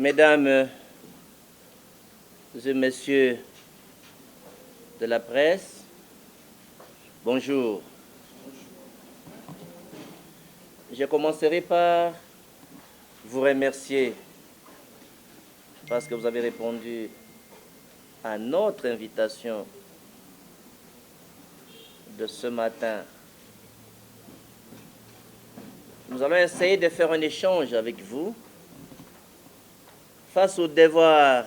Mesdames et messieurs de la presse, bonjour. Je commencerai par vous remercier parce que vous avez répondu à notre invitation de ce matin. Nous allons essayer de faire un échange avec vous face au devoir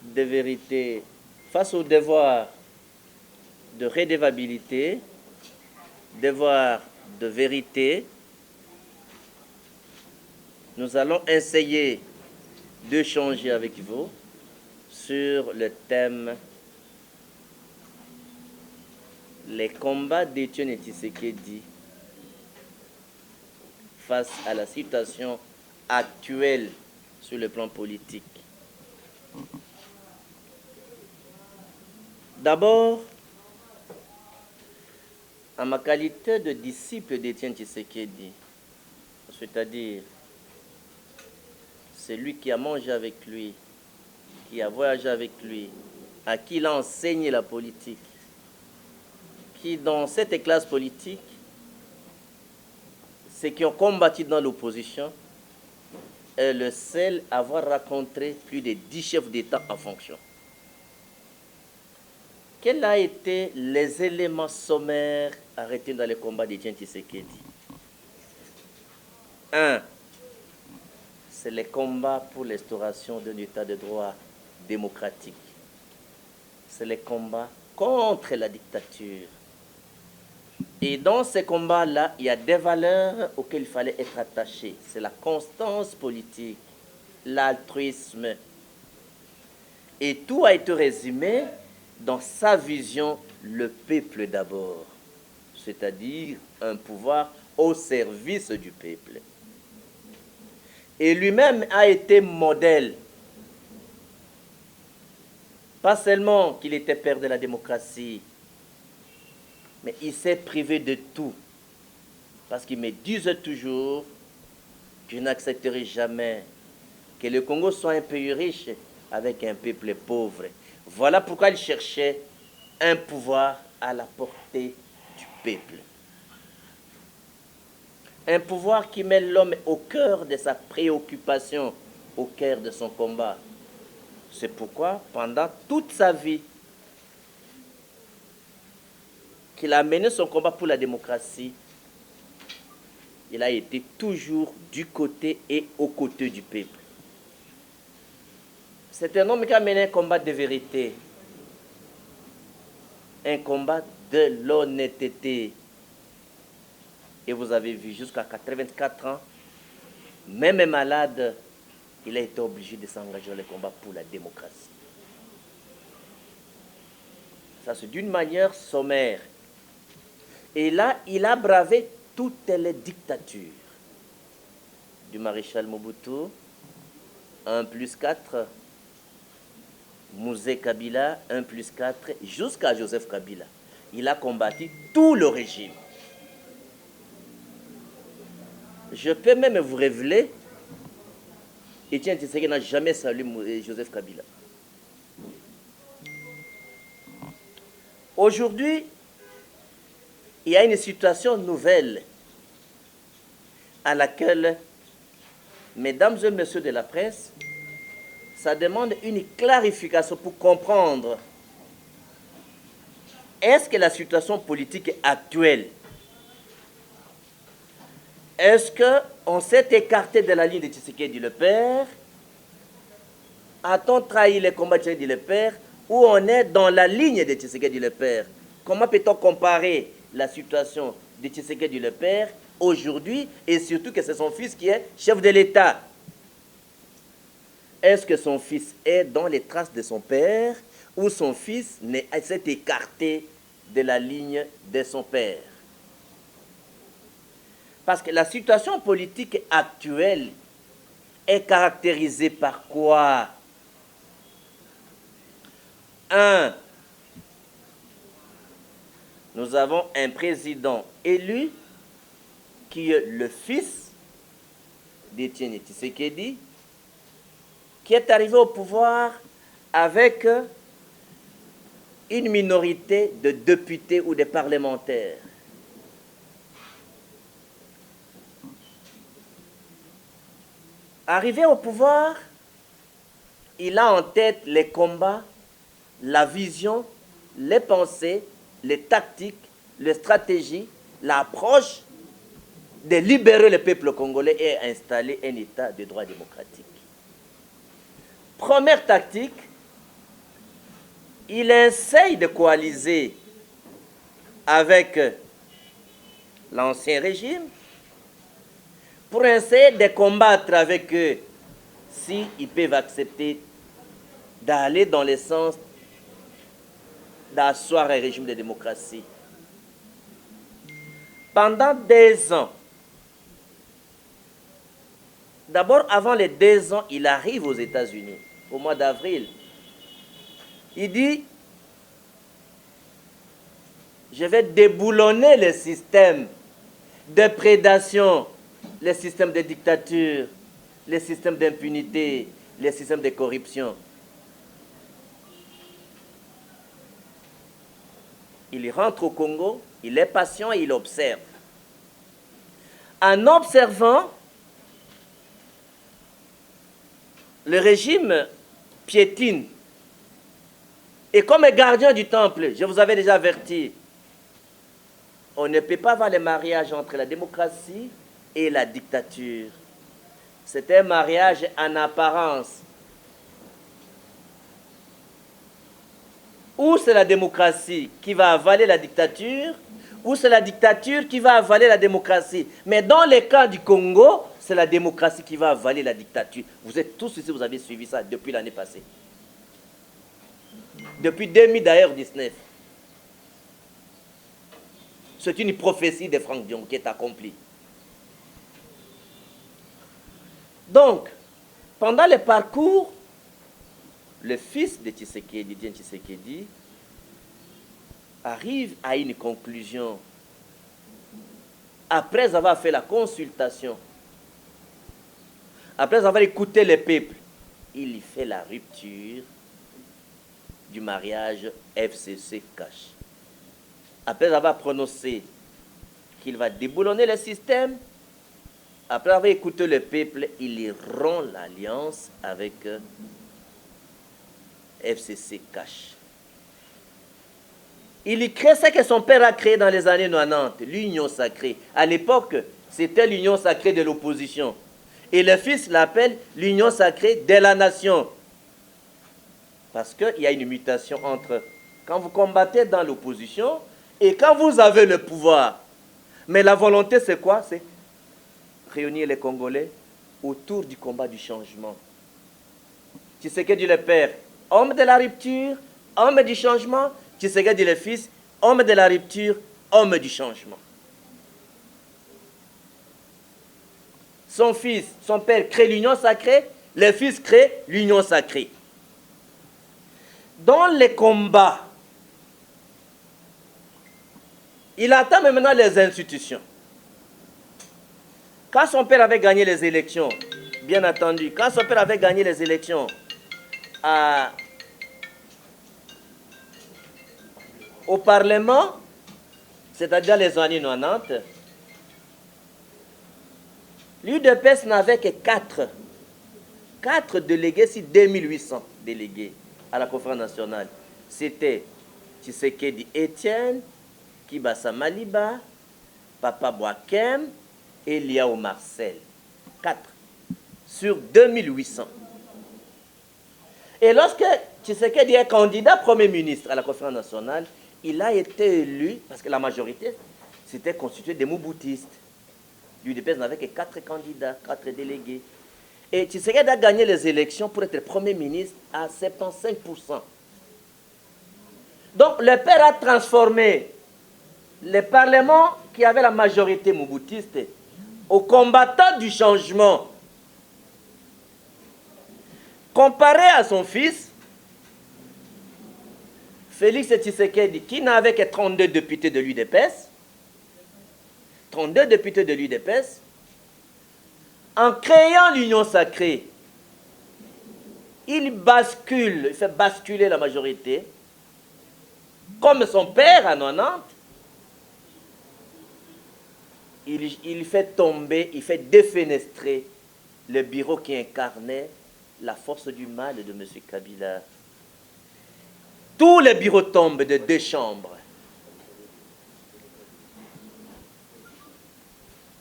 de vérité, face au devoir de redevabilité, devoir de vérité. Nous allons essayer d'échanger avec vous sur le thème les combats d'Étienne Tshisekedi face à la situation actuelle sur le plan politique. D'abord, en ma qualité de disciple d'Étienne Tshisekedi, c'est-à-dire celui qui a mangé avec lui, qui a voyagé avec lui, à qui il a enseigné la politique, qui dans cette classe politique, ceux qui ont combattu dans l'opposition, est le seul à avoir rencontré plus de 10 chefs d'État en fonction. Quels ont été les éléments sommaires arrêtés dans les combats d'Étienne Tshisekedi? 1. C'est les combats pour l'instauration d'un État de droit démocratique. C'est les combats contre la dictature. Et dans ces combats-là, il y a des valeurs auxquelles il fallait être attaché. C'est la constance politique, l'altruisme. Et tout a été résumé dans sa vision, le peuple d'abord, c'est-à-dire un pouvoir au service du peuple. Et lui-même a été modèle. Pas seulement qu'il était père de la démocratie, mais il s'est privé de tout. Parce qu'il me disait toujours que je n'accepterai jamais que le Congo soit un pays riche avec un peuple pauvre. Voilà pourquoi il cherchait un pouvoir à la portée du peuple. Un pouvoir qui met l'homme au cœur de sa préoccupation, au cœur de son combat. C'est pourquoi, pendant toute sa vie, qu'il a mené son combat pour la démocratie, il a été toujours du côté et aux côtés du peuple. C'est un homme qui a mené un combat de vérité, un combat de l'honnêteté. Et vous avez vu, jusqu'à 84 ans, même malade, il a été obligé de s'engager dans le combat pour la démocratie. Ça, c'est d'une manière sommaire. Et là, il a bravé toutes les dictatures. Du maréchal Mobutu, 1+4, Mouzé Kabila, 1+4, jusqu'à Joseph Kabila. Il a combattu tout le régime. Je peux même vous révéler, Étienne Tshisekedi n'a jamais salué Joseph Kabila. Aujourd'hui, il y a une situation nouvelle à laquelle, mesdames et messieurs de la presse, ça demande une clarification pour comprendre est-ce que la situation politique actuelle, est-ce qu'on s'est écarté de la ligne de Tshisekedi le père? A-t-on trahi les combats de Tshisekedi le père? Ou on est dans la ligne de Tshisekedi le père? Comment peut-on comparer la situation de Tshisekedi le père aujourd'hui et surtout que c'est son fils qui est chef de l'État? Est-ce que son fils est dans les traces de son père ou son fils s'est écarté de la ligne de son père? Parce que la situation politique actuelle est caractérisée par quoi? 1. Nous avons un président élu qui est le fils d'Étienne Tshisekedi, qui est arrivé au pouvoir avec une minorité de députés ou de parlementaires. Arrivé au pouvoir, il a en tête les combats, la vision, les pensées, les tactiques, les stratégies, l'approche de libérer le peuple congolais et installer un état de droit démocratique. Première tactique, il essaye de coaliser avec l'ancien régime pour essayer de combattre avec eux s'ils peuvent accepter d'aller dans le sens d'asseoir un régime de démocratie. Pendant 2 ans, d'abord avant les 2 ans, il arrive aux États-Unis, au mois d'avril. Il dit, je vais déboulonner le système de prédation, le système de dictature, le système d'impunité, le système de corruption. Il rentre au Congo, il est patient et il observe. En observant, le régime piétine. Et comme gardien du temple, je vous avais déjà averti, on ne peut pas avoir le mariage entre la démocratie et la dictature. C'est un mariage en apparence. Ou c'est la démocratie qui va avaler la dictature, ou c'est la dictature qui va avaler la démocratie. Mais dans le cas du Congo, c'est la démocratie qui va avaler la dictature. Vous êtes tous ici, vous avez suivi ça depuis l'année passée. Depuis 2019. C'est une prophétie de Franck Dion qui est accomplie. Donc, pendant le parcours, le fils de Tshisekedi, Diène Tshisekedi, arrive à une conclusion. Après avoir fait la consultation, après avoir écouté le peuple, il y fait la rupture du mariage FCC-Cash. Après avoir prononcé qu'il va déboulonner le système, après avoir écouté le peuple, il y rompt l'alliance avec FCC-Cash. Il y crée ce que son père a créé dans les années 90, l'union sacrée. À l'époque, c'était l'union sacrée de l'opposition. Et le fils l'appelle l'union sacrée de la nation. Parce qu'il y a une mutation entre quand vous combattez dans l'opposition et quand vous avez le pouvoir. Mais la volonté, c'est quoi? C'est réunir les Congolais autour du combat du changement. Tshisekedi le père, homme de la rupture, homme du changement. Tshisekedi le fils, homme de la rupture, homme du changement. Son fils, son père crée l'union sacrée, le fils crée l'union sacrée. Dans les combats, il attend maintenant les institutions. Quand son père avait gagné les élections, bien entendu, quand son père avait gagné les élections au Parlement, c'est-à-dire les années 90, l'UDPS n'avait que 4 délégués sur 2800 délégués à la conférence nationale. C'était Tshisekedi Etienne, Kibasa Maliba, Papa Boakem et Liao Marcel. 4 sur 2800. Et lorsque Tshisekedi est candidat Premier ministre à la conférence nationale, il a été élu, parce que la majorité s'était constituée des Mobutistes. L'UDPS n'avait que 4 candidats, 4 délégués. Et Tshisekedi a gagné les élections pour être Premier ministre à 75%. Donc le père a transformé le Parlement qui avait la majorité moubutiste aux combattants du changement. Comparé à son fils, Félix Tshisekedi, qui n'avait que 32 députés de l'UDPS, 32 députés de l'UDPS, en créant l'union sacrée, il bascule, il fait basculer la majorité, comme son père à 90, il fait tomber, il fait défenestrer le bureau qui incarnait la force du mal de M. Kabila. Tous les bureaux tombent de 2 chambres.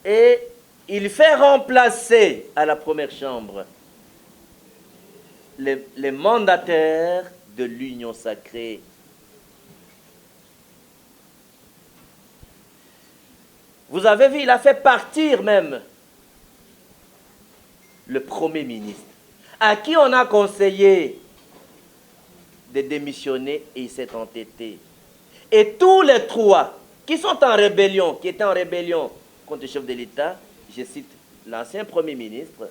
Et il fait remplacer à la première chambre les mandataires de l'Union sacrée. Vous avez vu, il a fait partir même le Premier ministre, à qui on a conseillé de démissionner et il s'est entêté. Et tous les 3 qui sont en rébellion, qui étaient en rébellion contre le chef de l'État, je cite l'ancien Premier ministre,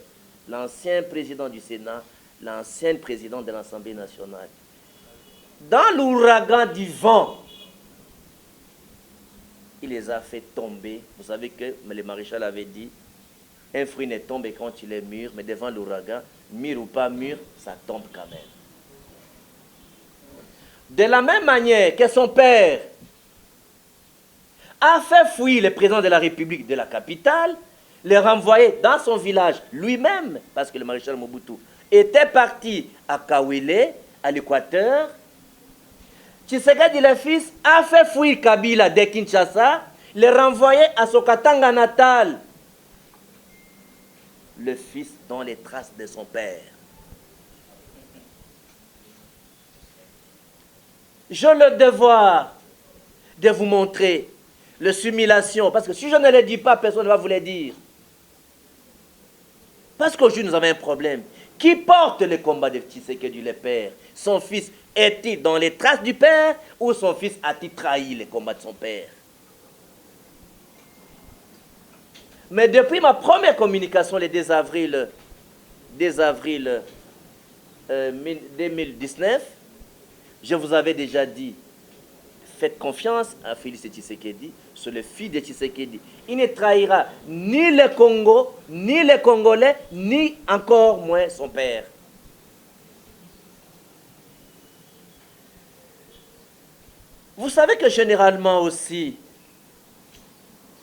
l'ancien président du Sénat, l'ancien président de l'Assemblée nationale. Dans l'ouragan du vent, il les a fait tomber. Vous savez que le maréchal avait dit, un fruit ne tombe quand il est mûr, mais devant l'ouragan, mûr ou pas mûr, ça tombe quand même. De la même manière que son père a fait fuir le président de la République de la capitale, le renvoyer dans son village lui-même, parce que le maréchal Mobutu était parti à Kawele, à l'Équateur. Tshisekedi, le fils, a fait fuir Kabila de Kinshasa, le renvoyer à son Katanga natal. Le fils dans les traces de son père. J'ai le devoir de vous montrer la simulation, parce que si je ne le dis pas, personne ne va vous le dire. Parce qu'aujourd'hui, nous avons un problème. Qui porte le combat de Tshisekedi, le père? Son fils est-il dans les traces du père ou son fils a-t-il trahi le combat de son père? Mais depuis ma première communication, le 2 avril 2019, je vous avais déjà dit, faites confiance à Félix Tshisekedi, sur le fils de Tshisekedi. Il ne trahira ni le Congo, ni les Congolais, ni encore moins son père. Vous savez que généralement aussi,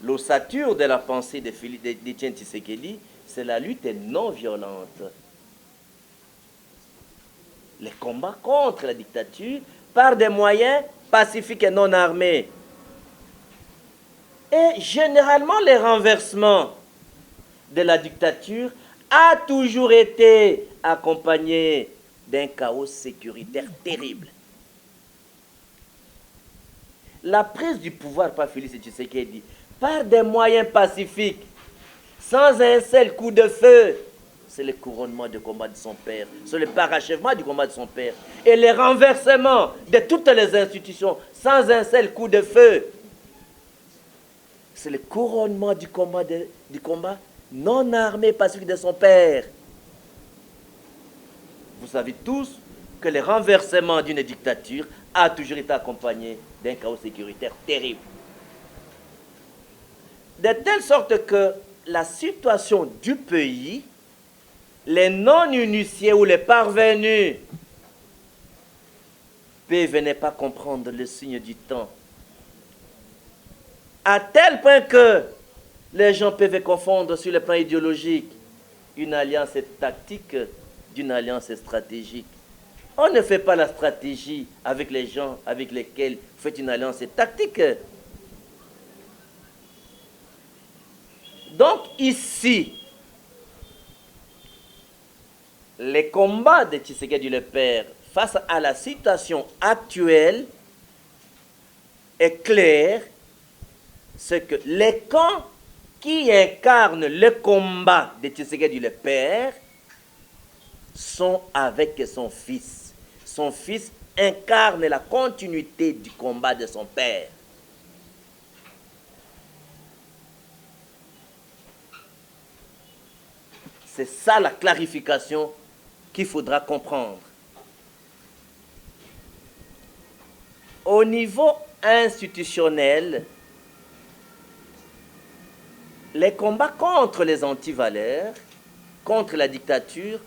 l'ossature de la pensée d'Étienne Tshisekedi, c'est la lutte non violente. Les combats contre la dictature par des moyens pacifiques et non armés. Et généralement, le renversement de la dictature a toujours été accompagné d'un chaos sécuritaire terrible. La prise du pouvoir par Félix Tshisekedi, par des moyens pacifiques, sans un seul coup de feu, c'est le couronnement du combat de son père, c'est le parachèvement du combat de son père, et le renversement de toutes les institutions, sans un seul coup de feu, c'est le couronnement du combat non armé pacifique de son père. Vous savez tous que le renversement d'une dictature a toujours été accompagné d'un chaos sécuritaire terrible. De telle sorte que la situation du pays, les non-initiés ou les parvenus peuvent ne pas comprendre le signe du temps. À tel point que les gens peuvent confondre sur le plan idéologique une alliance tactique d'une alliance stratégique. On ne fait pas la stratégie avec les gens avec lesquels vous faites une alliance tactique. Donc ici, les combats de Tshisekedi le père face à la situation actuelle est clair, c'est que les camps qui incarnent le combat de Tshisekedi le père sont avec son fils. Son fils incarne la continuité du combat de son père. C'est ça la clarification qu'il faudra comprendre. Au niveau institutionnel, les combats contre les antivaleurs, contre la dictature,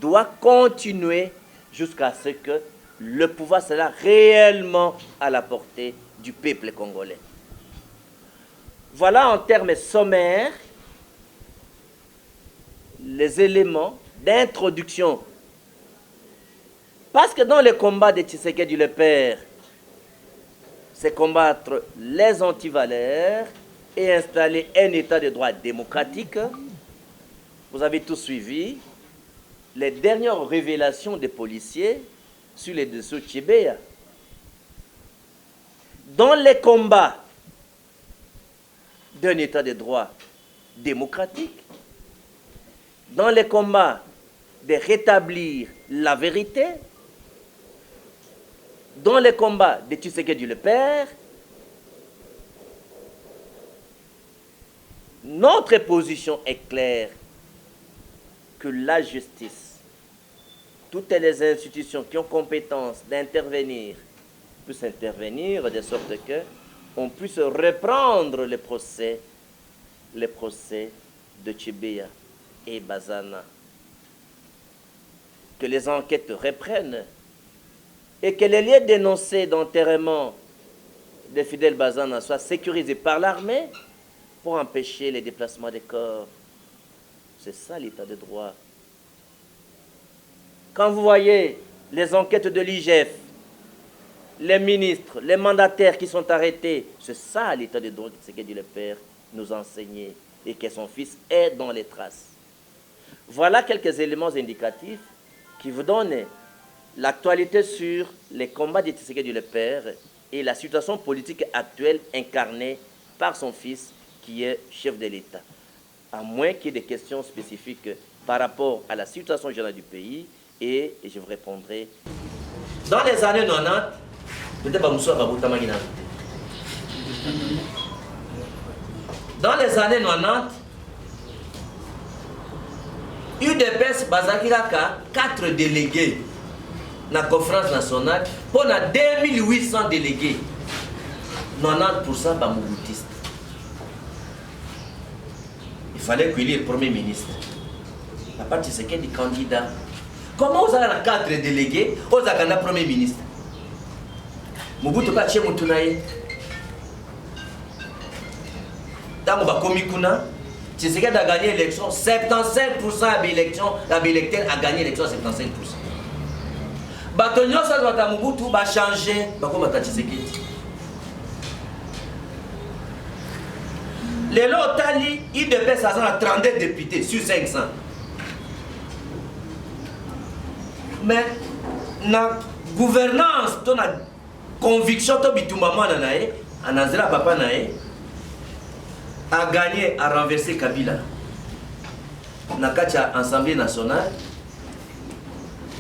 doit continuer jusqu'à ce que le pouvoir sera réellement à la portée du peuple congolais. Voilà en termes sommaires les éléments d'introduction. Parce que dans le combat de Tshisekedi le Père, c'est combattre les antivaleurs et installer un état de droit démocratique. Vous avez tous suivi les dernières révélations des policiers sur les dessous de Tchibéa. Dans les combats d'un état de droit démocratique, dans les combats de rétablir la vérité, dans les combats de Tshisekedi le Père, notre position est claire que la justice, toutes les institutions qui ont compétence d'intervenir, puissent intervenir de sorte que on puisse reprendre les procès de Tchibéa et Bazana. Que les enquêtes reprennent et que les lieux dénoncés d'enterrement de Fidel Bazana soient sécurisés par l'armée pour empêcher les déplacements des corps. C'est ça l'état de droit. Quand vous voyez les enquêtes de l'IGF, les ministres, les mandataires qui sont arrêtés, c'est ça l'état de droit que Tshisekedi le Père nous a enseigné et que son fils est dans les traces. Voilà quelques éléments indicatifs qui vous donnent l'actualité sur les combats de Tshisekedi le Père et la situation politique actuelle incarnée par son fils qui est chef de l'État. À moins qu'il y ait des questions spécifiques par rapport à la situation générale du pays, et je vous répondrai. Dans les années 90, dans les années 90, UDPS Bazakiraka 4 délégués dans la conférence nationale pour 2800 délégués. 90% bamoutistes. Il fallait qu'il y ait le Premier ministre. La partie c'est qu'il y a des candidats. Comment vous avez 4 délégués, vous avez un Premier ministre? Mobutu Bache Moutunaye. Dans Komikuna, Tshisekedi a gagné l'élection, 75% de l'élection, l'électeur a gagné l'élection, 75%. Batonyo Sadwata Mobutu va changer, Bakomata Tshisekedi. Les lots Tali, il devait s'asseoir à 32 députés sur 500. Mais, la gouvernance, la conviction de Bitumama Nanae, Anazela Papa Nae, a gagné, a renversé Kabila. Dans l'Assemblée nationale,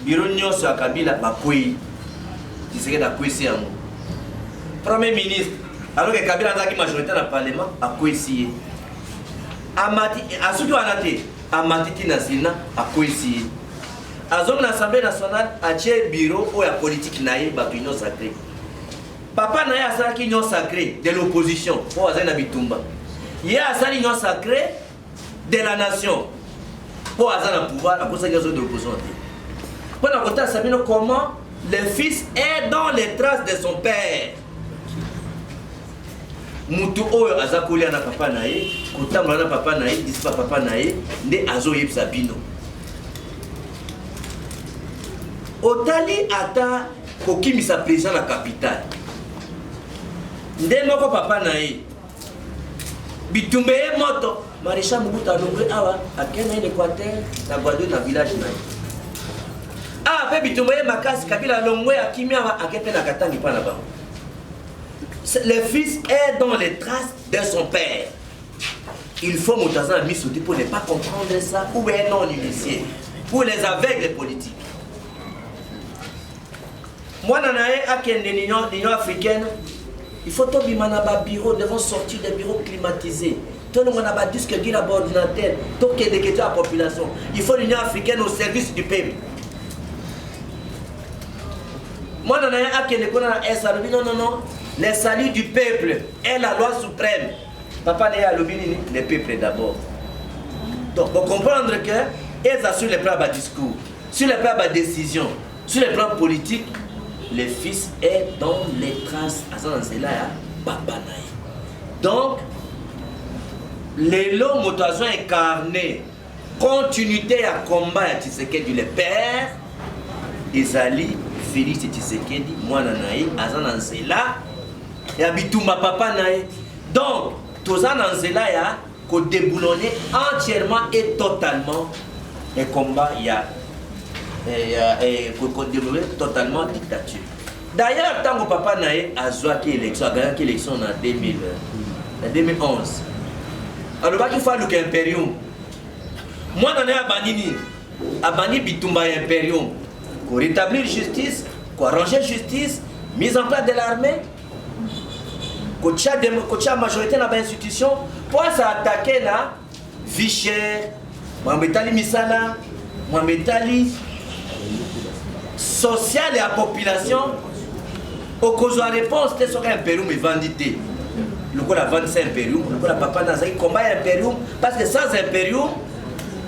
Bironio sur Kabila, Bakoui, qui serait la Kouissi. Premier ministre, alors que Kabila a une majorité dans le Parlement, a Kouissi. A ceux qui ont été, a Matiti Nasina, a Kouissi. À l'Assemblée nationale, a un bureau où la politique naïe, Bakunion sacré. Papa naïe a ça qui union sacrée de l'opposition, pour Azana Bitumba. Il y a ça l'union sacrée de la nation, pour Azana pouvoir, à cause de l'opposition. Pour la côté de comment le fils est dans les traces de son père. Moutou Oyo Azakoulia na papa naïe, Koutamana papa naïe, Dispa papa naïe, ne Azo Yip Sabino. Otali ata kokimisa président la capitale. Ndemoko papa naïe. Bitumbeye moto. Maréchal Mobutu alongwe awa akena l'Équateur na Guadeloupe na village naïe. Ah, pe Bitumbeye makasi Kabila alongwe akimia awa akepe na Katangi pa na ba. Le fils est dans les traces de son père. Il faut Moutazan Missouti pour ne pas comprendre ça ou un non-initié, pour les aveugles politiques. Moi, dans l'Union africaine, il faut que les bureaux devant sortir des bureaux climatisés. Tout le monde a dit que il y a un ordinateur, tout ce qui est des questions à la population. Il faut l'Union africaine au service du peuple. Moi, dans non, le salut du peuple est la loi suprême. Papa n'est à l'obéni, le peuple d'abord. Donc, pour comprendre que, ils assurent les plans de discours. Sur le plan de décision, sur le plan politique, le fils est dans les traces. Papa naï. Donc, les longs motos ont incarné continuité à combat à Tshisekedi le père, Ezali, Félix Tshisekedi, moi naï, Azan Nzela, et Abitumba papa naï. Donc, tous en Nzela ya qu'on déboulonner entièrement et totalement un combat, il y a déboulonner totalement dictature. D'ailleurs, tant que papa naï a joué élection, a gagné l'élection en 2011. Alors, il faut le impérium. Moi, je suis banni Bitumba impérium. Pour rétablir justice, pour arranger justice, mise en place de l'armée, pour la majorité dans l'institution, pour s'attaquer la vie chère, Mohamed Misala, Mohamed social et la population. Au cause de la réponse, c'était sur l'impérium et vendité. Le coup la vente c'est impérium, le coup la papa n'a pas combat impérium, parce que sans impérium,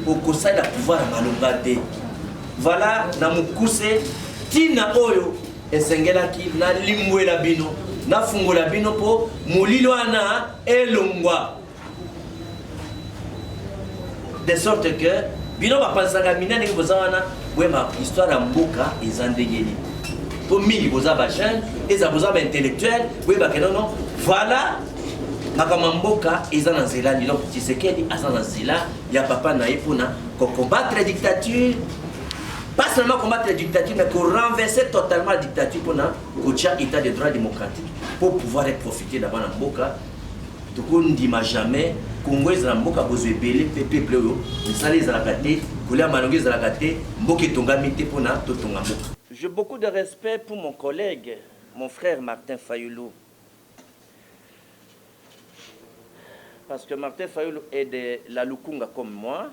au conseil de pouvoir malongate. Voilà, na mukuse, tina oyo, et sengela ki na limwe la bino, na fungo la bino po, molilo ana elongwa. De sorte que, bino va penser à mina ni bozawana, ouais ma histoire en mboka et zandegeli. Pour mille boza bachan, et za boza intellectuel, ouais bah que non, voilà. Makamamboka ils en zela ni donc Tshisekedi azana zela ya papa naï pour combattre la dictature, pas seulement combattre la dictature mais pour renverser totalement la dictature pour un état de droit démocratique pour pouvoir profiter d'abord la mboka. Donc on ne dit jamais Congo est la mboka besoin belé peuple yo mais ça les a raté couleur malongé za raté mboka tonga mité pour na totonga mboka. J'ai beaucoup de respect pour mon collègue, mon frère Martin Fayulu. Parce que Martin Fayulu est de la Lukunga comme moi.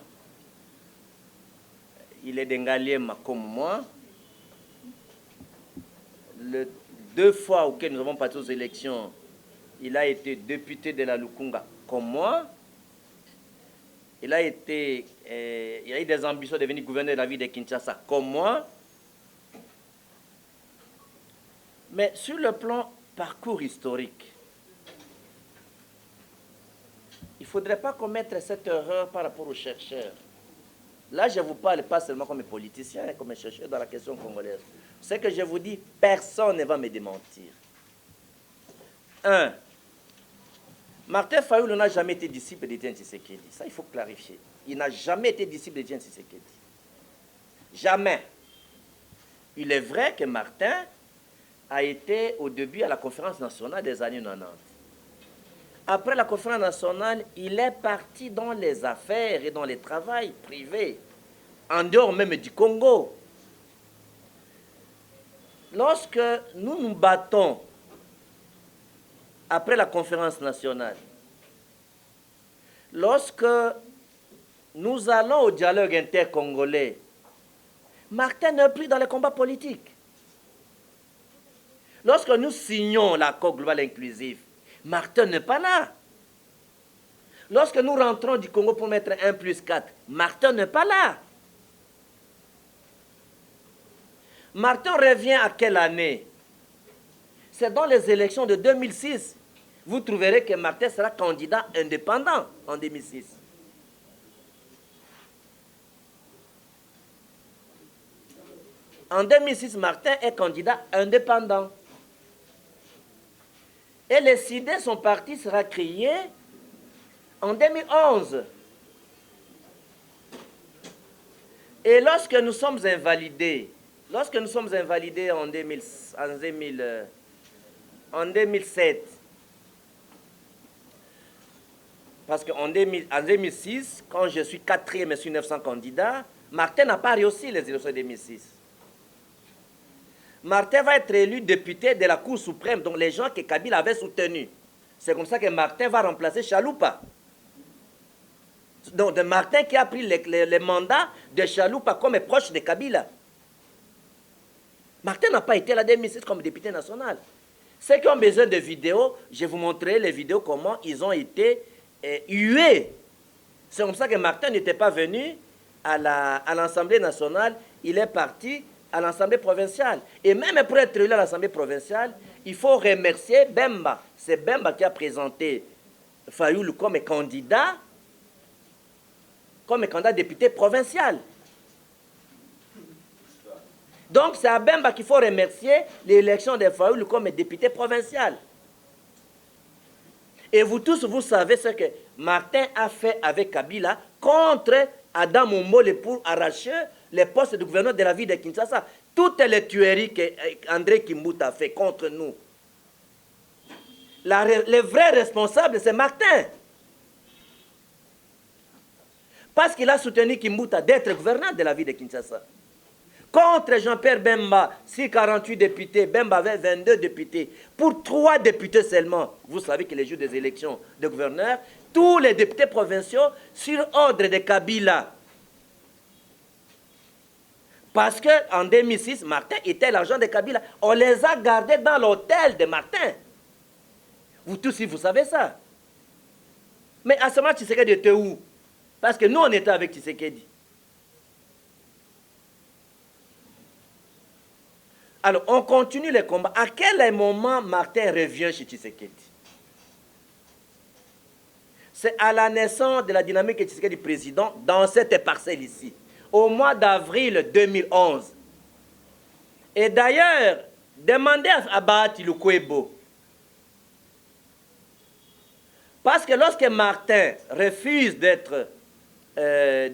Il est d'Engaliema comme moi. Les 2 fois auxquelles nous avons parti aux élections, il a été député de la Lukunga comme moi. Il a eu des ambitions de devenir gouverneur de la ville de Kinshasa comme moi. Mais sur le plan parcours historique, il ne faudrait pas commettre cette erreur par rapport aux chercheurs. Là, je ne vous parle pas seulement comme politicien, comme chercheur dans la question congolaise. Ce que je vous dis, personne ne va me démentir. 1. Martin Fayulu n'a jamais été disciple d'Étienne Tshisekedi. Ça, il faut clarifier. Il n'a jamais été disciple d'Étienne Tshisekedi. Jamais. Il est vrai que Martin a été au début à la conférence nationale des années 90. Après la conférence nationale, il est parti dans les affaires et dans les travails privés, en dehors même du Congo. Lorsque nous nous battons après la conférence nationale, lorsque nous allons au dialogue intercongolais, Martin n'est plus dans les combats politiques. Lorsque nous signons l'accord global inclusif, Martin n'est pas là. Lorsque nous rentrons du Congo pour mettre 1+4, Martin n'est pas là. Martin revient à quelle année? C'est dans les élections de 2006. Vous trouverez que Martin sera candidat indépendant en 2006. En 2006, Martin est candidat indépendant. Et les CIDE, son parti sera créé en 2011. Et lorsque nous sommes invalidés en 2007, parce qu'en 2006, quand je suis 4e sur 900 candidats, Martin n'a pas réussi les élections de 2006. Martin va être élu député de la Cour suprême, donc les gens que Kabila avait soutenus. C'est comme ça que Martin va remplacer Chaloupa. Donc de Martin qui a pris les mandats de Chaloupa comme proche de Kabila. Martin n'a pas été là en 2006 comme député national. Ceux qui ont besoin de vidéos, je vais vous montrer les vidéos comment ils ont été hués. C'est comme ça que Martin n'était pas venu à l'Assemblée nationale, il est parti à l'Assemblée provinciale. Et même pour être élu à l'Assemblée provinciale, il faut remercier Bemba. C'est Bemba qui a présenté Fayoulou comme candidat député provincial. Donc c'est à Bemba qu'il faut remercier l'élection de Fayoulou comme député provincial. Et vous tous, vous savez ce que Martin a fait avec Kabila contre Adam Ombole pour arracher les postes de gouverneur de la ville de Kinshasa. Toutes les tueries qu'André Kimbuta a fait contre nous. Le vrai responsable, c'est Martin. Parce qu'il a soutenu Kimbuta d'être gouverneur de la ville de Kinshasa. Contre Jean-Pierre Bemba, si 48 députés, Bemba avait 22 députés. Pour 3 députés seulement, vous savez que les jours des élections de gouverneurs, tous les députés provinciaux, sur ordre de Kabila. Parce qu'en 2006, Martin était l'agent de Kabila. On les a gardés dans l'hôtel de Martin. Vous tous, vous savez ça. Mais à ce moment, Tshisekedi était où? Parce que nous, on était avec Tshisekedi. Alors, on continue les combats. À quel moment Martin revient chez Tshisekedi? C'est à la naissance de la dynamique de Tshisekedi président dans cette parcelle ici, au mois d'avril 2011. Et d'ailleurs, demandez à Bahati Lukwebo. Parce que lorsque Martin refuse d'être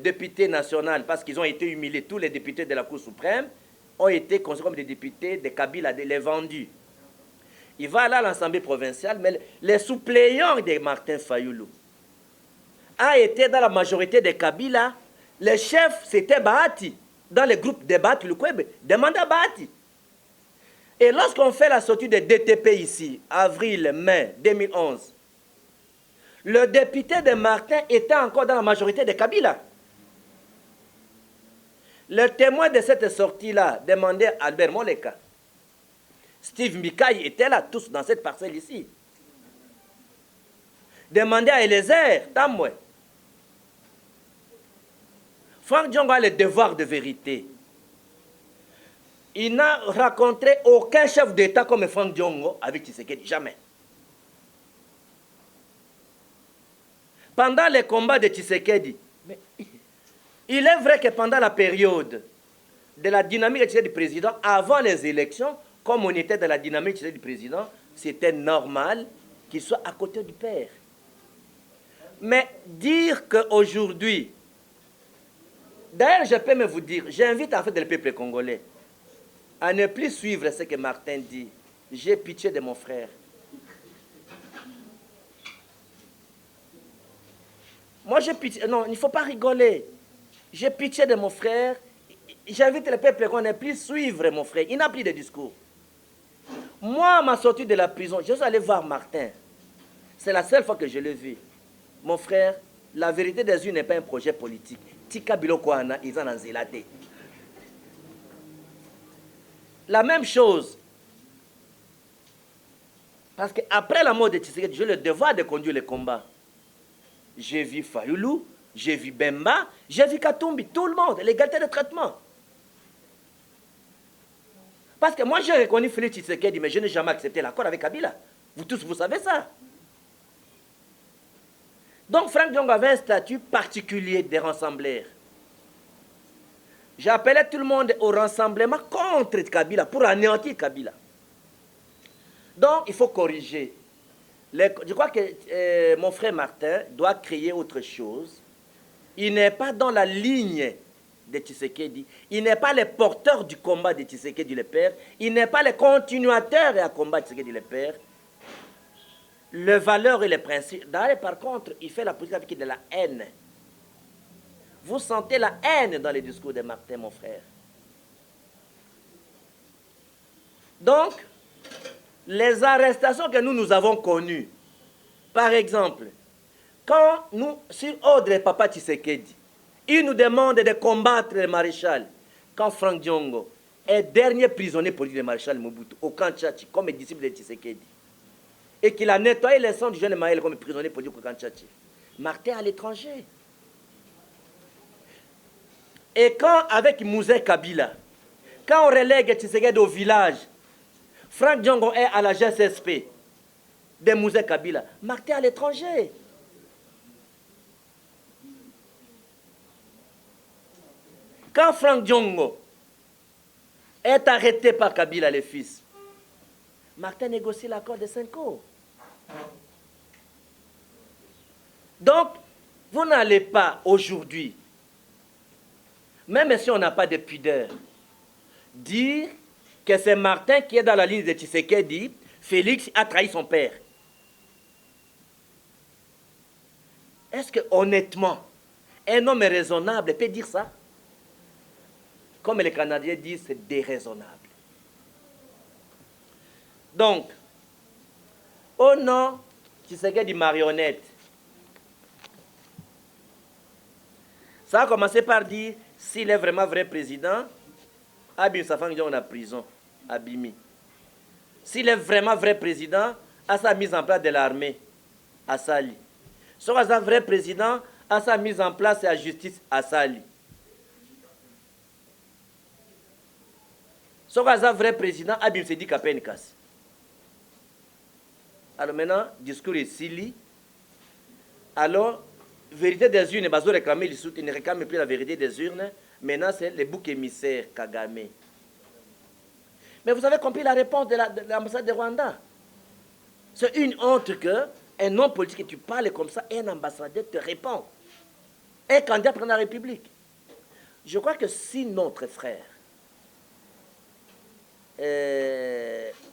député national, parce qu'ils ont été humiliés, tous les députés de la Cour suprême, ont été considérés comme des députés de Kabila, les vendus. Il va aller à l'Assemblée provinciale, mais les suppléants de Martin Fayoulou a été dans la majorité de Kabila. Le chef, c'était Bahati. Dans le groupe de Bahati Lukwebe, demandez à Bahati. Et lorsqu'on fait la sortie de DTP ici, avril-mai 2011, le député de Martin était encore dans la majorité de Kabila. Le témoin de cette sortie-là demandait à Albert Moleka. Steve Mikaï était là, tous dans cette parcelle ici. Demandez à Eliezer Tamwe. Franck Diongo a le devoir de vérité. Il n'a rencontré aucun chef d'État comme Franck Diongo avec Tshisekedi, jamais. Pendant les combats de Tshisekedi, il est vrai que pendant la période de la dynamique du président, avant les élections, comme on était dans la dynamique du président, c'était normal qu'il soit à côté du père. Mais dire qu'aujourd'hui, d'ailleurs je peux me vous dire, j'invite en fait le peuple congolais à ne plus suivre ce que Martin dit. J'ai pitié de mon frère. Moi j'ai pitié, non, il ne faut pas rigoler. J'ai pitié de mon frère. J'invite le peuple qu'on ne plus suivre mon frère. Il n'a plus de discours. Moi, à ma sortie de la prison, je suis allé voir Martin. C'est la seule fois que je l'ai vu. Mon frère, la vérité des yeux n'est pas un projet politique. Tika Bilokwana, ils en ont zélaté. La même chose. Parce qu'après la mort de Tshisekedi, j'ai le devoir de conduire le combat. J'ai vu Fayoulou, j'ai vu Bemba, j'ai vu Katumbi, tout le monde, l'égalité de traitement. Parce que moi j'ai reconnu Félix Tshisekedi, mais je n'ai jamais accepté l'accord avec Kabila. Vous tous, vous savez ça. Donc Franck Diongo avait un statut particulier des rassembleurs. J'appelais tout le monde au rassemblement contre Kabila, pour anéantir Kabila. Donc il faut corriger. Je crois que mon frère Martin doit créer autre chose. Il n'est pas dans la ligne de Tshisekedi. Il n'est pas le porteur du combat de Tshisekedi le père. Il n'est pas le continuateur à combat de Tshisekedi le père. Les valeurs et les principes. D'ailleurs, par contre, il fait la politique avec de la haine. Vous sentez la haine dans les discours de Martin, mon frère. Donc, les arrestations que nous avons connues, par exemple, quand nous, sur ordre de Papa Tshisekedi, il nous demande de combattre le maréchal, quand Franck Diongo est dernier prisonnier politique du maréchal Mobutu, au camp Tchachi, comme disciple de Tshisekedi, et qu'il a nettoyé les sangs du jeune Maël comme prisonnier politique au camp Tchachi, Martin à l'étranger. Et quand, avec Mouzé Kabila, quand on relègue Tshisekedi au village, Franck Diongo est à la GSSP de Mouzé Kabila, Martin à l'étranger. Quand Franck Diongo est arrêté par Kabila, le fils, Martin négocie l'accord de 5 ans. Donc, vous n'allez pas aujourd'hui, même si on n'a pas de pudeur, dire que c'est Martin qui est dans la ligne de Tshisekedi, Félix a trahi son père. Est-ce que honnêtement, un homme raisonnable peut dire ça? Comme les Canadiens disent, c'est déraisonnable. Donc, au nom Tshisekedi marionnette, ça a commencé par dire, s'il est vraiment vrai président, Abim Safang Dion en prison, Abimi. S'il est vraiment vrai président, à sa mise en place de l'armée, à Sali. Soit un vrai président, à sa mise en place de la justice, à Sali. Soit un vrai président, Abim Sedi Kapenkas. Alors maintenant, discours est Sili. Alors, vérité des urnes, il ne réclame plus la vérité des urnes. Maintenant, c'est le bouc émissaire Kagame. Mais vous avez compris la réponse de l'ambassade de Rwanda. C'est une honte qu'un homme politique, tu parles comme ça, et un ambassadeur te répond. Un candidat pour la République. Je crois que si notre frère,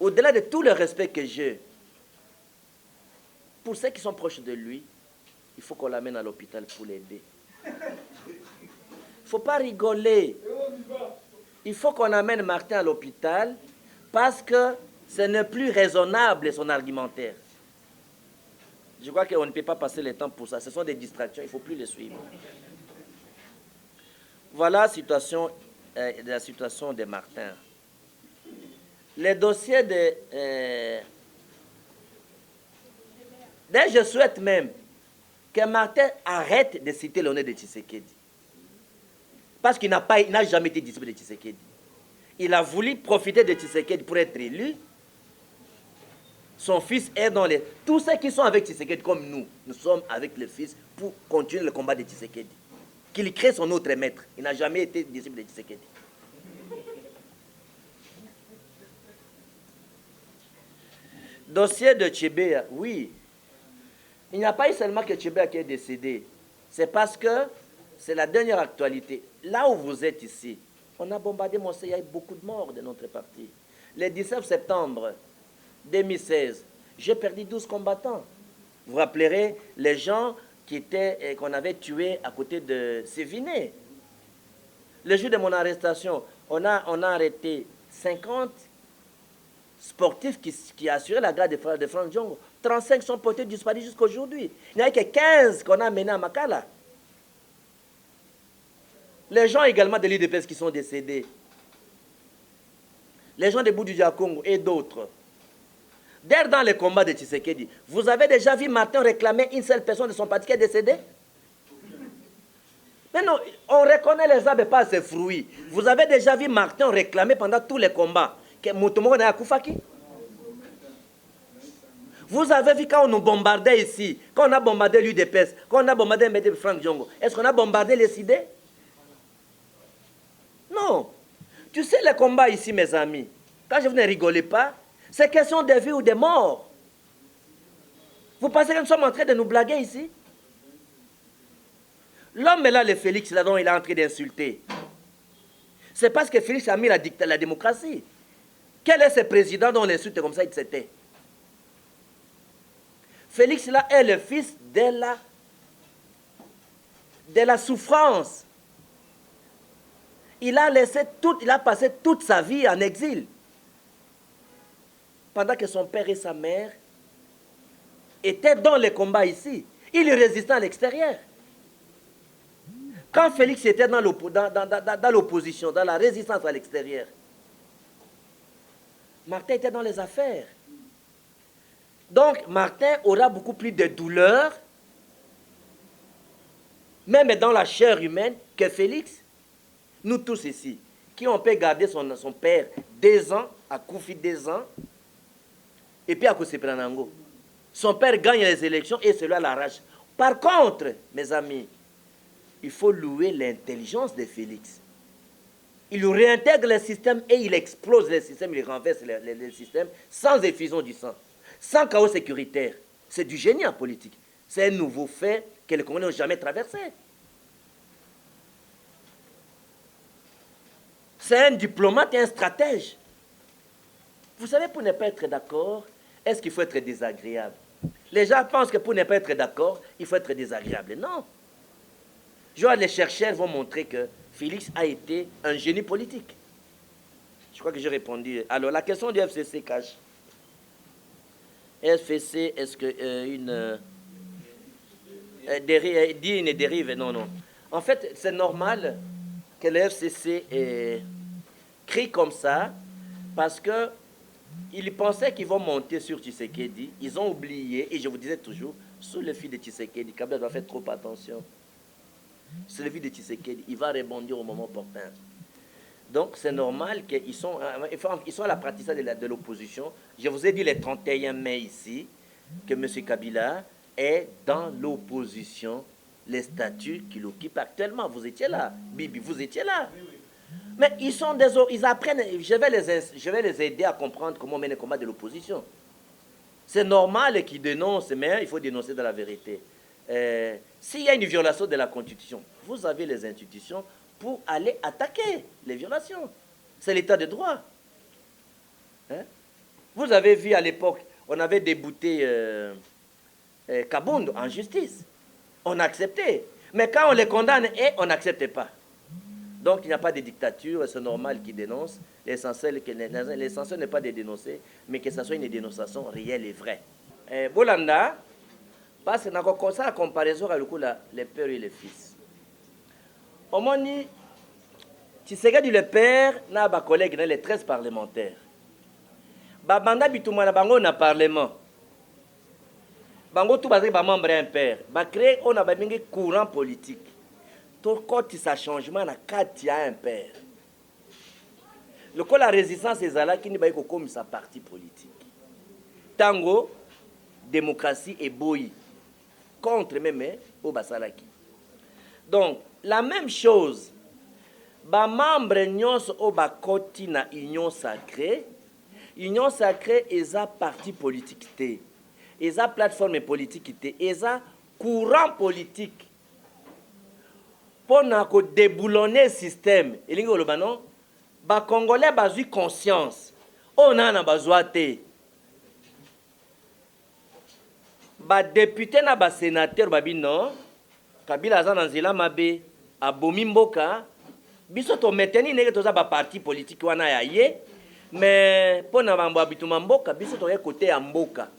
au-delà de tout le respect que j'ai, pour ceux qui sont proches de lui, il faut qu'on l'amène à l'hôpital pour l'aider. Il ne faut pas rigoler. Il faut qu'on amène Martin à l'hôpital parce que ce n'est plus raisonnable son argumentaire. Je crois qu'on ne peut pas passer le temps pour ça. Ce sont des distractions, il ne faut plus les suivre. Voilà la situation de Martin. Le dossier de... D'ailleurs, je souhaite même que Martin arrête de citer le nom de Tshisekedi. Parce qu'il n'a jamais été disciple de Tshisekedi. Il a voulu profiter de Tshisekedi pour être élu. Son fils est dans les... Tous ceux qui sont avec Tshisekedi, comme nous sommes avec le fils pour continuer le combat de Tshisekedi. Qu'il crée son autre maître. Il n'a jamais été disciple de Tshisekedi. Dossier de Tchébéa, oui. Il n'y a pas eu seulement que Tchébéa qui est décédé. C'est parce que c'est la dernière actualité. Là où vous êtes ici, on a bombardé Montséa, il y a eu beaucoup de morts de notre parti. Le 19 septembre 2016, j'ai perdu 12 combattants. Vous vous rappellerez les gens qu'on avait tués à côté de Séviné. Le jour de mon arrestation, on a arrêté 50 sportifs qui assuraient la garde de Franck Diongo. 35 sont portés disparus jusqu'à aujourd'hui. Il n'y a que 15 qu'on a menés à Makala. Les gens également de l'UDPS qui sont décédés. Les gens de Bouddha Congo et d'autres. D'ailleurs, dans les combats de Tshisekedi, vous avez déjà vu Martin réclamer une seule personne de son parti qui est décédée? Mais non, on reconnaît les arbres par ses fruits. Vous avez déjà vu Martin réclamer pendant tous les combats que Moutoumou n'a Koufaki? Vous avez vu quand on nous bombardait ici, quand on a bombardé l'UDPS, quand on a bombardé M. Franck Diongo, est-ce qu'on a bombardé les idées? Non. Tu sais les combats ici, mes amis, quand je vous ne rigolez pas, c'est question de vie ou de mort. Vous pensez que nous sommes en train de nous blaguer ici? L'homme là, le Félix, là dont il est en train d'insulter, c'est parce que Félix a mis la démocratie. Quel est ce président dont on l'insulte comme ça, il s'était? Félix là est le fils de la souffrance. Il a passé toute sa vie en exil. Pendant que son père et sa mère étaient dans les combats ici. Il résistait à l'extérieur. Quand Félix était dans l'opposition, dans la résistance à l'extérieur, Martin était dans les affaires. Donc, Martin aura beaucoup plus de douleur, même dans la chair humaine, que Félix. Nous tous ici, qui on peut garder son père 2 ans, à Koufi 2 ans, et puis à Kousepranango. Son père gagne les élections et celui-là l'arrache. Par contre, mes amis, il faut louer l'intelligence de Félix. Il réintègre le système et il explose le système, il renverse le système sans effusion du sang, sans chaos sécuritaire. C'est du génie en politique. C'est un nouveau fait que les Congolais n'ont jamais traversé. C'est un diplomate et un stratège. Vous savez, pour ne pas être d'accord, est-ce qu'il faut être désagréable? Les gens pensent que pour ne pas être d'accord, il faut être désagréable. Non. Les chercheurs vont montrer que Félix a été un génie politique. Je crois que j'ai répondu. Alors, la question du FCC cache. FCC, est-ce que une dérive? Non, non. En fait, c'est normal que le FCC crie comme ça parce que ils pensaient qu'ils vont monter sur Tshisekedi. Ils ont oublié, et je vous disais toujours, sous le fil de Tshisekedi, Kabila doit faire trop attention. Sous le fil de Tshisekedi, il va rebondir au moment opportun. Donc c'est normal qu'ils sont à l'apprentissage de l'opposition. Je vous ai dit le 31 mai ici que M. Kabila est dans l'opposition, les statuts qu'il occupe actuellement. Vous étiez là, Bibi, vous étiez là. Mais ils apprennent, je vais les aider à comprendre comment on mène le combat de l'opposition. C'est normal qu'ils dénoncent, mais il faut dénoncer de la vérité. S'il y a une violation de la Constitution, vous avez les institutions pour aller attaquer les violations. C'est l'état de droit. Hein? Vous avez vu à l'époque, on avait débouté Kabound en justice. On acceptait. Mais quand on les condamne, on n'accepte pas. Donc il n'y a pas de dictature, c'est normal qu'ils dénoncent. L'essentiel n'est pas de dénoncer, mais que ce soit une dénonciation réelle et vraie. Bolanda, parce que dans la comparaison avec les pères et les fils. Au moins, Tshisekedi le père, n'a pas collègue dans les 13 parlementaires. Banda bitouma na bango na parlement. Bango tout basé ba membre un père. Ba créer on a ba mingi courant politique. Tout quand ça changement na kati a un père. Le coup la résistance est là qui ni ba comme sa parti politique. Tango démocratie et boyi contre même au basalaki. Donc la même chose. Ba membre nyonso o ba koti na union sacrée eza parti politique té, eza plateforme politique té, eza courant politique. Pour na ko déboulonner le système, elingi oloba non, ba congolais bazui conscience. On a na bazwa té. Ba député na ba sénateur babi non, Kabila aza na nzela mabe, abomi mboka, biso to meteni neke toza ba parti politique wana ya ye. Mais pour na bambo abituma mboka biso to côté ya mboka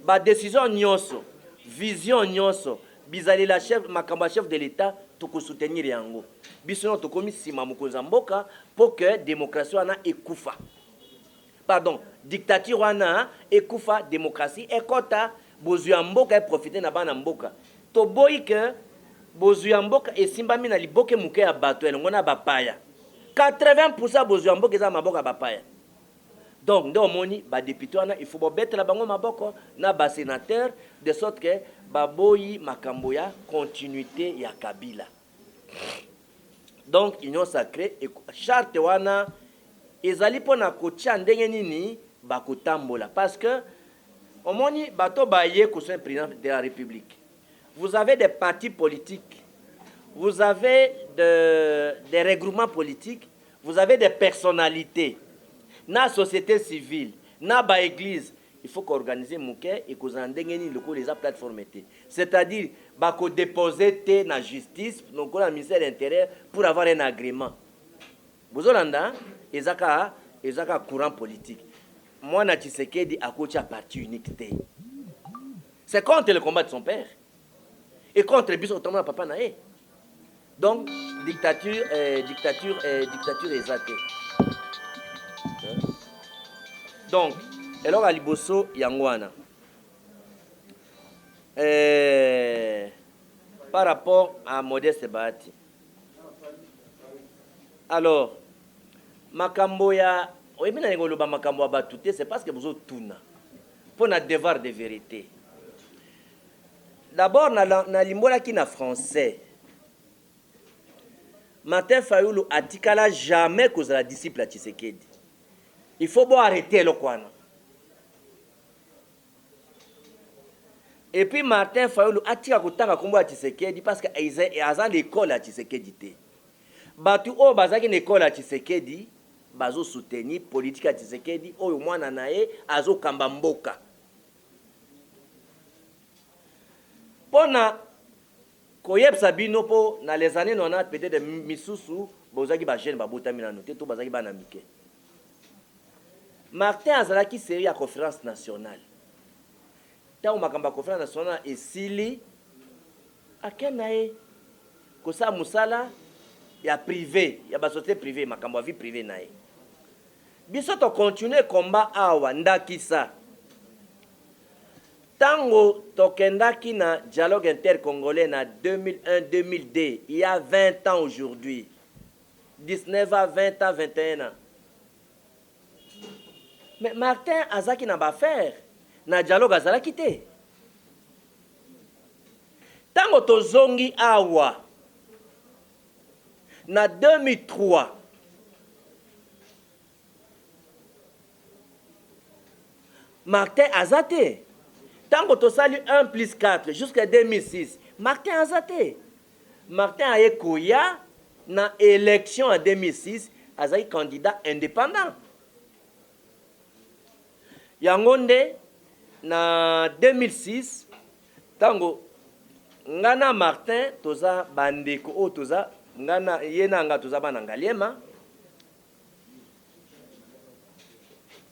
ba décision nyonso vision nyonso bizali la chef makamba chef de l'état to ko soutenir yango biso no to komi sima mokonza mboka pour que démocratie wana ekufa pardon dictature wana ekufa démocratie ekota bozu ya mboka e profiter na bana mboka to boyi que bozu ya mboka esimbami na liboke muke ya bato elongo na bapaya 80% bozu ya mboka eza maboka bapaya. Donc, dans le monde, les députés, il faut mettre la bango maboko na ba sénateur de sorte que baboyi makamboya continuité ya Kabila. Donc, union sacrée et charte wana ezali pona kotia ndenge nini bakotambola parce que au moni bato baye ko son président de la République. Vous avez des partis politiques, vous avez des regroupements politiques, vous avez des personnalités. Na société civile, na ba église, il faut qu'organiser mouké et qu'on ndengeni le les plateformes. C'est-à-dire ba ko déposer té na justice, donc la ministère de l'Intérieur pour avoir un agrément. Bozolanda, ezaka courant politique. Moi na Tshisekedi akocha parti unique té. C'est contre le combat de son père et contre biso tomba papa naé. Donc dictature exatée. Donc, alors à Liboso Yangwana, par rapport à Modeste Bahati, Alors, makambo ya oyebi na ngoloba makambo ya batu te, c'est parce que bozo tuna pour na devoir de vérité. D'abord na limbola ki na français. Martin Fayulu atikala jamais kozala disciple à Tshisekedi. Il faut bon arrêter le kwana. Et puis Martin Fayulu atika kotanga kombo ya Tshisekedi parce que aza l'école à Tshisekedi te. Batu o bazaki na école à Tshisekedi bazo soutenir politique à Tshisekedi oyo mwana nae azo kamba mboka. Pona koyebsa bino po na les années 90 peut-être misusu bozaki ba jeune babotami na noté to bazaki bana mike. Martin azalaki série ya conférence nationale. Tango makamba conférence nationale esili akenae kosa musala ya privé, ya ba société privée, makambo ya vie privée nae. Biso to continuer combat awa ndakisa. Tango tokendaki na dialogue intercongolais na 2001-2002, il y a 20 ans aujourd'hui. 19 à 20 à 21 ans. Mais Martin azaki na ba faire na dialogue azalaki te. Tango tozongi awa na 2003 Martin azate. Tango tosali 1 plus 4 jusqu'à 2006, Martin azate. Martin aye koya na élection en 2006, azaki candidat indépendant. Yangonde na 2006, tango ngana Martin toza bandeko o toza ngana yena nga toza bana ngaliema.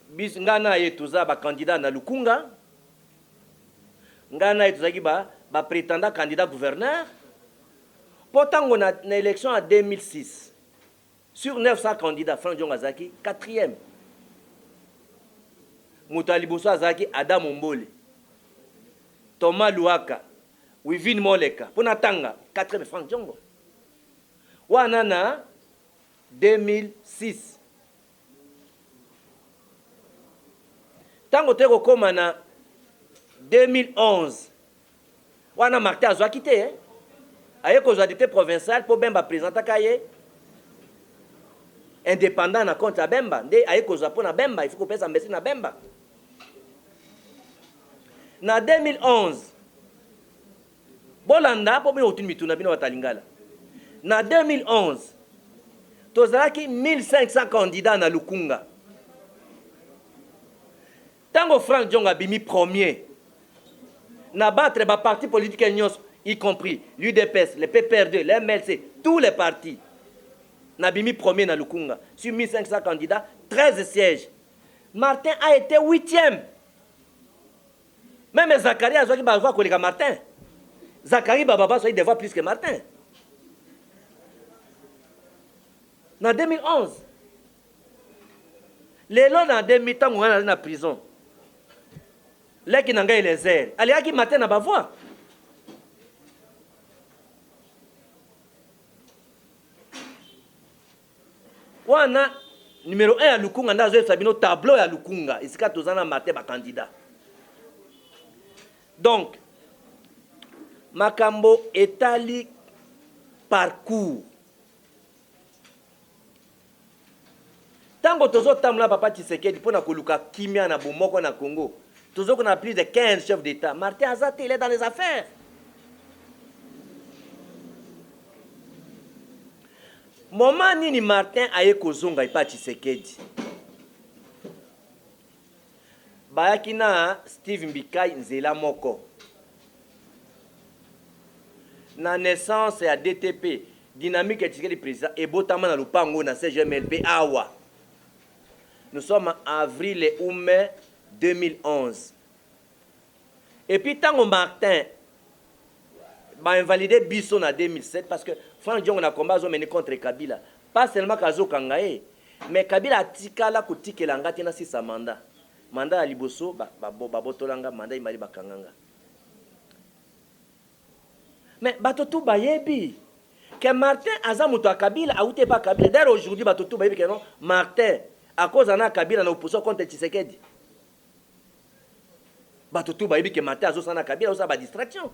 Bis ngana ye toza ba candidat na Lukunga. Ngana ye tozaki ba prétendant candidat gouverneur. Pourtant on a une élection en 2006. Sur 900 candidats, Franck Diongo azaki 4e. Moutaliboso azaki Adam Ombole. Thomas Luaka, Wivine Moleka. Pona tanga 4e Franck Diongo. Wana na 2006. Tango teko koma na 2011. Wana Martin azwaki te aye kozwa député provincial po Bemba présentant kaye indépendant na compte ya Bemba nde aye kozwa po na Bemba, il faut kopesa mbesi na Bemba. Na 2011 bolanda po bino otuni mituna bino batalingala. Na 2011 tozalaki 1500 candidats na Lukunga. Tango Franck Diongo bimi premier na battre ba partis politiques nyos, y compris l'UDPS, le PPRD, le MLC, tous les partis. Nabimi premier na Lukunga. Sur 1500 candidats, 13 sièges. Martin a été 8e. Même Zachary a dit que Martin. Zachary Bababa il devait plus que Martin. En 2011. Les lois dans 2000 ans, on est dans la prison. Les qui n'ont pas les airs. Allez, qui Martin n'a pas voix. Wana numéro 1 à Lukunga ndazo sabino tableau ya Lukunga isika tozana Martin ba candidat. Donc makambo etali parcours. Tango tozo tamla papa Tshisekedi pona koluka kimia na bomoko na Congo. Tozo qu'on a plus de 15 chefs d'État. Martin Azate il est dans les affaires. Moment nini Martin aye kozonga ipa Tshisekedi. Bayaki na Steve Mbikai nzela moko. Na naissance ya DTP, dynamique ya Tshisekedi président ebotama na lupango na CGMLP awa. Nous sommes en avril et mai 2011. Et puis tango Martin ba invalidé biso na 2007 parce que Franck Diongo na combat zo mené contre Kabila. Pas seulement Kazo Kangaye, mais Kabila atikala kotikela ngati na sisa mandat. Mandat ya liboso botolanga mandat imali bakanganga. Mais bato tout bayebi que Martin Azamuto a Kabila, a outé pas Kabila. D'ailleurs, aujourd'hui, tout baby que non, Martin, à cause de Kabila, na opposition contre Tshisekedi. Tout baby que Martin Azosana Kabila, ça va distraction.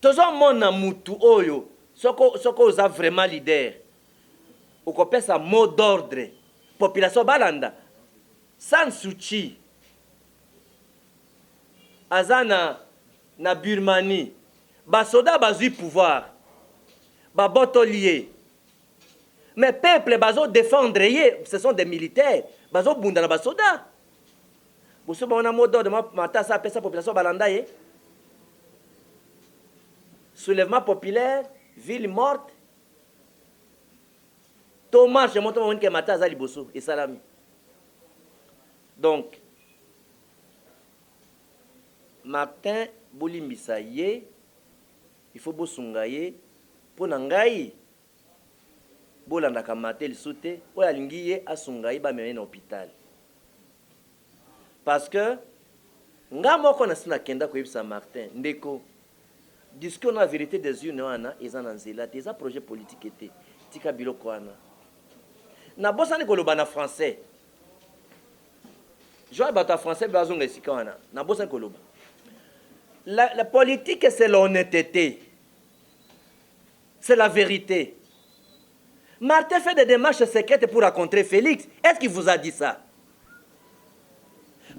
Tout le monde a mutu oyo, ce qu'on a vraiment leader. Ou qu'on peut ça mot d'ordre. Population balanda. Sans Souci. Azana na Birmanie. Basoda bazu pouvoir. Babotolier. Mais peuple bazo défendre, ce sont des militaires. Bazo bunda na basoda. Vous savez, on a mot d'ordre, mata ça pesa population balanda ye. Soulèvement populaire, ville morte. Thomas, je montre que mata azali bosso et salami. Donc, Martin Bolimbisa ye, il faut bosunga ye, pour nangai, bolanda kamate le soute, ou la lingi ye asunga ye ba mene hôpital. Parce que, nga moko na sina kenda ko yebisa Martin, ndeko, discours na vérité des yeux wana eza na nzela te, eza projet politique était, tika biloko wana. Na bosa ni koloba na français. Je vois en français, la politique, c'est l'honnêteté. C'est la vérité. Martin fait des démarches secrètes pour rencontrer Félix. Est-ce qu'il vous a dit ça?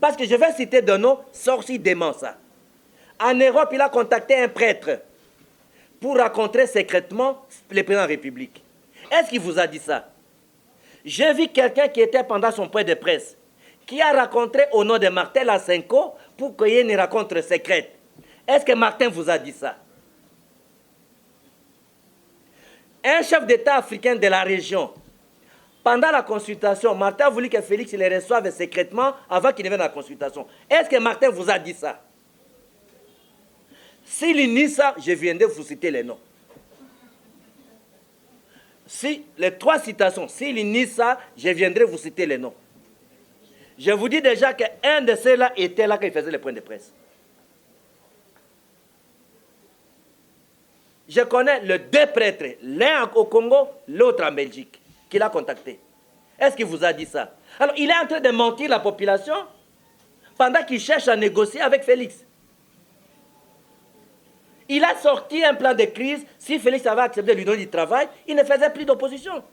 Parce que je vais citer de nom, sorcier dément ça. En Europe, il a contacté un prêtre pour rencontrer secrètement le président de la République. Est-ce qu'il vous a dit ça? J'ai vu quelqu'un qui était pendant son point de presse, qui a rencontré au nom de Martin Lasenko pour qu'il y ait une rencontre secrète. Est-ce que Martin vous a dit ça? Un chef d'État africain de la région, pendant la consultation, Martin a voulu que Félix les reçoive secrètement avant qu'il ne vienne à la consultation. Est-ce que Martin vous a dit ça? S'il nie ça, je viendrai vous citer les noms. Si les trois citations, s'il nie ça, je viendrai vous citer les noms. Je vous dis déjà qu'un de ceux-là était là quand il faisait les points de presse. Je connais les deux prêtres, l'un au Congo, l'autre en Belgique, qu'il a contacté. Est-ce qu'il vous a dit ça? Alors, il est en train de mentir la population pendant qu'il cherche à négocier avec Félix. Il a sorti un plan de crise. Si Félix avait accepté de lui donner du travail, il ne faisait plus d'opposition.